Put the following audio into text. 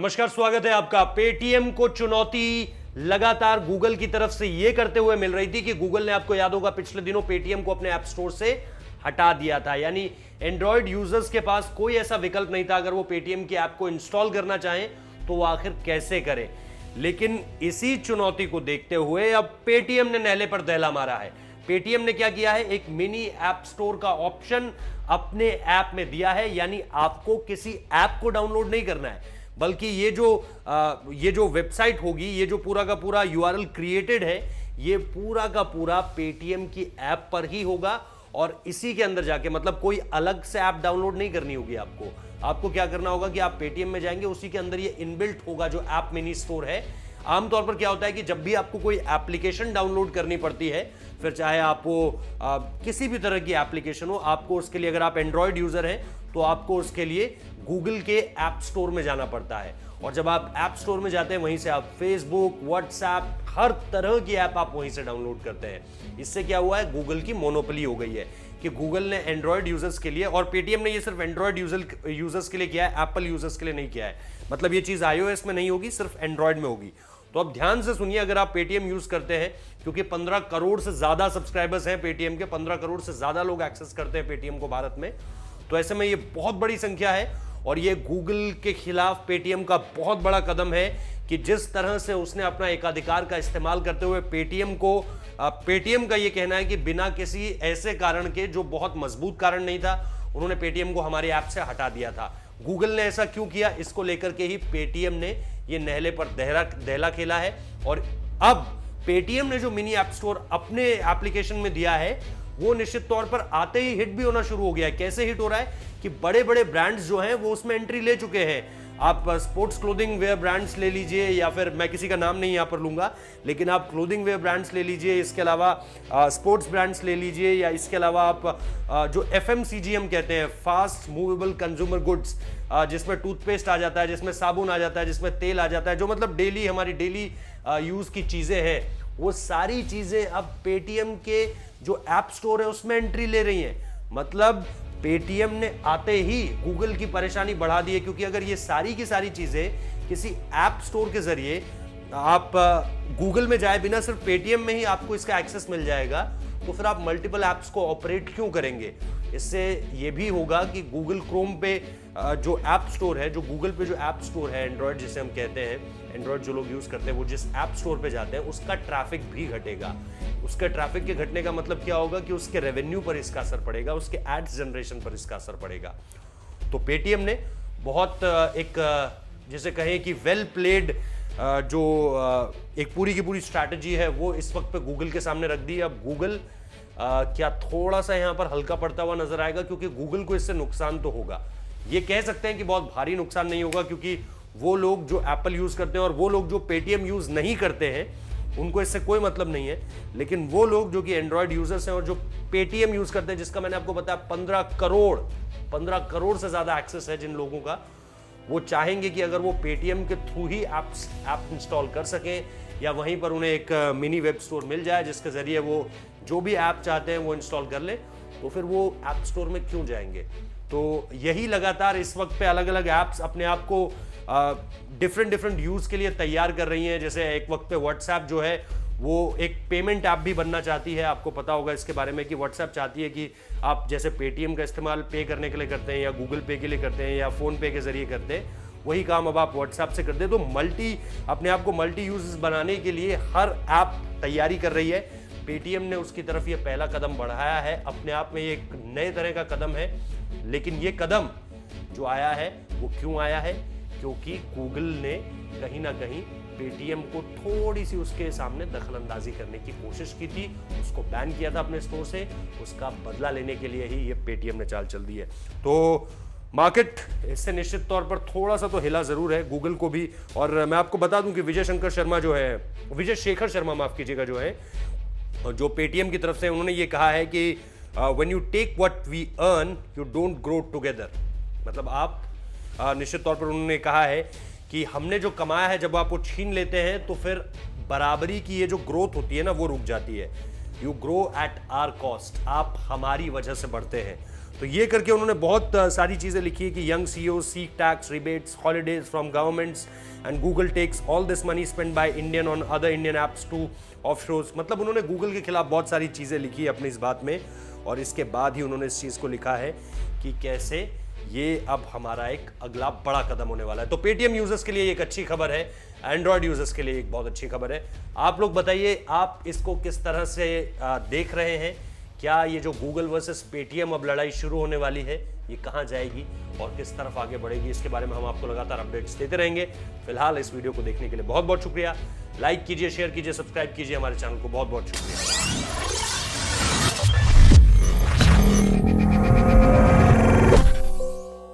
नमस्कार, स्वागत है आपका। पेटीएम को चुनौती लगातार गूगल की तरफ से यह करते हुए मिल रही थी कि गूगल ने, आपको याद होगा, पिछले दिनों पेटीएम को अपने ऐप स्टोर से हटा दिया था। यानी एंड्रॉयड यूजर्स के पास कोई ऐसा विकल्प नहीं था, अगर वो पेटीएम की ऐप को इंस्टॉल करना चाहें तो वो आखिर कैसे करें। लेकिन इसी चुनौती को देखते हुए अब पेटीएम ने नहले पर दहला मारा है। पेटीएम ने क्या किया है, एक मिनी ऐप स्टोर का ऑप्शन अपने ऐप में दिया है। यानी आपको किसी ऐप को डाउनलोड नहीं करना है, बल्कि ये जो वेबसाइट होगी, ये जो पूरा का पूरा यूआरएल क्रिएटेड है, ये पूरा का पूरा पेटीएम की ऐप पर ही होगा। और इसी के अंदर जाके, मतलब कोई अलग से ऐप डाउनलोड नहीं करनी होगी आपको क्या करना होगा कि आप पेटीएम में जाएंगे, उसी के अंदर ये इनबिल्ट होगा जो ऐप मिनी स्टोर है। आमतौर पर क्या होता है कि जब भी आपको कोई एप्लीकेशन डाउनलोड करनी पड़ती है, फिर चाहे आपको किसी भी तरह की एप्लीकेशन हो, आपको उसके लिए, अगर आप एंड्रॉयड यूजर हैं तो आपको उसके लिए गूगल के ऐप स्टोर में जाना पड़ता है। और जब आप ऐप स्टोर में जाते हैं, वहीं से आप फेसबुक, व्हाट्सएप, हर तरह की ऐप आप वहीं से डाउनलोड करते हैं। इससे क्या हुआ है, गूगल की मोनोपोली हो गई है कि गूगल ने एंड्रॉयड यूजर्स के लिए, और पेटीएम ने ये सिर्फ एंड्रॉयड यूजर्स के लिए किया है, एप्पल यूजर्स के लिए नहीं किया है। मतलब ये चीज iOS में नहीं होगी, सिर्फ एंड्रॉयड में होगी। तो अब ध्यान से सुनिए, अगर आप पेटीएम यूज करते हैं, क्योंकि 15 करोड़ से ज्यादा सब्सक्राइबर्स हैं पेटीएम के, 15 करोड़ से ज्यादा लोग एक्सेस करते हैं पेटीएम को भारत में, तो ऐसे में ये बहुत बड़ी संख्या है। और ये गूगल के खिलाफ पेटीएम का बहुत बड़ा कदम है कि जिस तरह से उसने अपना एकाधिकार का इस्तेमाल करते हुए पेटीएम का ये कहना है कि बिना किसी ऐसे कारण के, जो बहुत मजबूत कारण नहीं था, उन्होंने पेटीएम को हमारे ऐप से हटा दिया था। गूगल ने ऐसा क्यों किया, इसको लेकर के ही पेटीएम ने ये नहले पर दहला खेला है। और अब पेटीएम ने जो मिनी ऐप स्टोर अपने एप्लीकेशन में दिया है, वो निश्चित तौर पर आते ही हिट भी होना शुरू हो गया है। कैसे हिट हो रहा है कि बड़े बड़े ब्रांड्स जो हैं वो उसमें एंट्री ले चुके हैं। आप स्पोर्ट्स क्लोथिंग वेयर ब्रांड्स ले लीजिए, या फिर मैं किसी का नाम नहीं यहां पर लूंगा, लेकिन आप क्लोथिंग वेयर ब्रांड्स ले लीजिए, इसके अलावा स्पोर्ट्स ब्रांड्स ले लीजिए, या इसके अलावा आप जो FMCG हम कहते हैं, फास्ट मूवेबल कंज्यूमर गुड्स, जिसमें टूथपेस्ट आ जाता है, जिसमें साबुन आ जाता है, जिसमें तेल आ जाता है, जो मतलब हमारी डेली यूज की चीजें हैं, वो सारी चीजें अब पेटीएम के जो ऐप स्टोर है उसमें एंट्री ले रही हैं। मतलब पेटीएम ने आते ही गूगल की परेशानी बढ़ा दी है, क्योंकि अगर ये सारी की सारी चीजें किसी ऐप स्टोर के जरिए आप गूगल में जाए बिना, सिर्फ पेटीएम में ही आपको इसका एक्सेस मिल जाएगा, तो फिर आप मल्टीपल ऐप्स को ऑपरेट क्यों करेंगे। इससे ये भी होगा कि गूगल क्रोम पे जो ऐप स्टोर है, जो गूगल पे जो ऐप स्टोर है, एंड्रॉयड जिसे हम कहते हैं, एंड्रॉयड जो लोग यूज करते हैं, वो जिस ऐप स्टोर पे जाते हैं, उसका ट्रैफिक भी घटेगा। उसके ट्रैफिक के घटने का मतलब क्या होगा कि उसके रेवेन्यू पर इसका असर पड़ेगा, उसके एड्स जनरेशन पर इसका असर पड़ेगा। तो पेटीएम ने बहुत जिसे कहें कि वेल प्लेड जो एक पूरी की पूरी स्ट्रैटेजी है, वो इस वक्त पे गूगल के सामने रख दी। अब गूगल क्या थोड़ा सा यहां पर हल्का पड़ता हुआ नजर आएगा, क्योंकि गूगल को इससे नुकसान तो होगा। ये कह सकते हैं कि बहुत भारी नुकसान नहीं होगा, क्योंकि वो लोग जो एप्पल यूज करते हैं और वो लोग जो पेटीएम यूज नहीं करते हैं, उनको इससे कोई मतलब नहीं है। लेकिन वो लोग जो कि एंड्रॉयड यूजर्स हैं और जो पेटीएम यूज करते हैं, जिसका मैंने आपको बताया 15 करोड़ से ज्यादा एक्सेस है जिन लोगों का, वो चाहेंगे कि अगर वो पेटीएम के थ्रू ही ऐप इंस्टॉल कर सकें, या वहीं पर उन्हें एक मिनी वेब स्टोर मिल जाए जिसके जरिए वो जो भी ऐप चाहते हैं वो इंस्टॉल कर ले, तो फिर वो ऐप स्टोर में क्यों जाएंगे। तो यही लगातार इस वक्त पे अलग अलग ऐप्स अपने आप को डिफरेंट यूज के लिए तैयार कर रही हैं। जैसे एक वक्त पे व्हाट्सएप जो है वो एक पेमेंट ऐप भी बनना चाहती है। आपको पता होगा इसके बारे में कि व्हाट्सएप चाहती है कि आप जैसे पेटीएम का इस्तेमाल पे करने के लिए करते हैं, या गूगल पे के लिए करते हैं, या फोन पे के जरिए करते हैं, वही काम अब आप व्हाट्सएप से करते हैं। तो अपने आप को मल्टी यूज बनाने के लिए हर ऐप तैयारी कर रही है। पेटीएम ने उसकी तरफ ये पहला कदम बढ़ाया है। अपने आप में ये एक नए तरह का कदम है, लेकिन ये कदम जो आया है वो क्यों आया है, क्योंकि गूगल ने कहीं ना कहीं पेटीएम को थोड़ी सी उसके सामने दखलंदाजी करने की कोशिश की थी, उसको बैन किया था अपने स्टोर से। उसका बदला लेने के लिए ही ये पेटीएम ने चाल चल दी है। तो मार्केट इससे निश्चित तौर पर थोड़ा सा तो हिला जरूर है, गूगल को भी। और मैं आपको बता दूं कि विजय शेखर शर्मा माफ कीजिएगा, जो है, जो पेटीएम की तरफ से, उन्होंने ये कहा है कि when you take what we earn you don't grow together. मतलब आप निश्चित तौर पर उन्होंने कहा है कि हमने जो कमाया है, जब आप वो छीन लेते हैं तो फिर बराबरी की ये जो ग्रोथ होती है ना, वो रुक जाती है। You grow at our cost, आप हमारी वजह से बढ़ते हैं। तो ये करके उन्होंने बहुत सारी चीजें लिखी है कि young CEO seek tax rebates holidays from governments and Google takes all this money spend by Indian on other Indian apps to offshores. मतलब उन्होंने गूगल के खिलाफ बहुत सारी चीजें लिखी है अपनी इस बात में, और इसके बाद ही उन्होंने इस चीज को लिखा है कि कैसे ये अब हमारा एक अगला बड़ा कदम होने वाला है। तो पेटीएम यूजर्स के लिए एक अच्छी खबर है, एंड्रॉयड यूजर्स के लिए एक बहुत अच्छी खबर है। आप लोग बताइए आप इसको किस तरह से देख रहे हैं? क्या ये जो गूगल वर्सेस पेटीएम अब लड़ाई शुरू होने वाली है, ये कहां जाएगी और किस तरफ आगे बढ़ेगी, इसके बारे में हम आपको लगातार अपडेट्स देते रहेंगे। फिलहाल इस वीडियो को देखने के लिए बहुत बहुत शुक्रिया। लाइक कीजिए, शेयर कीजिए, सब्सक्राइब कीजिए हमारे चैनल को। बहुत बहुत शुक्रिया।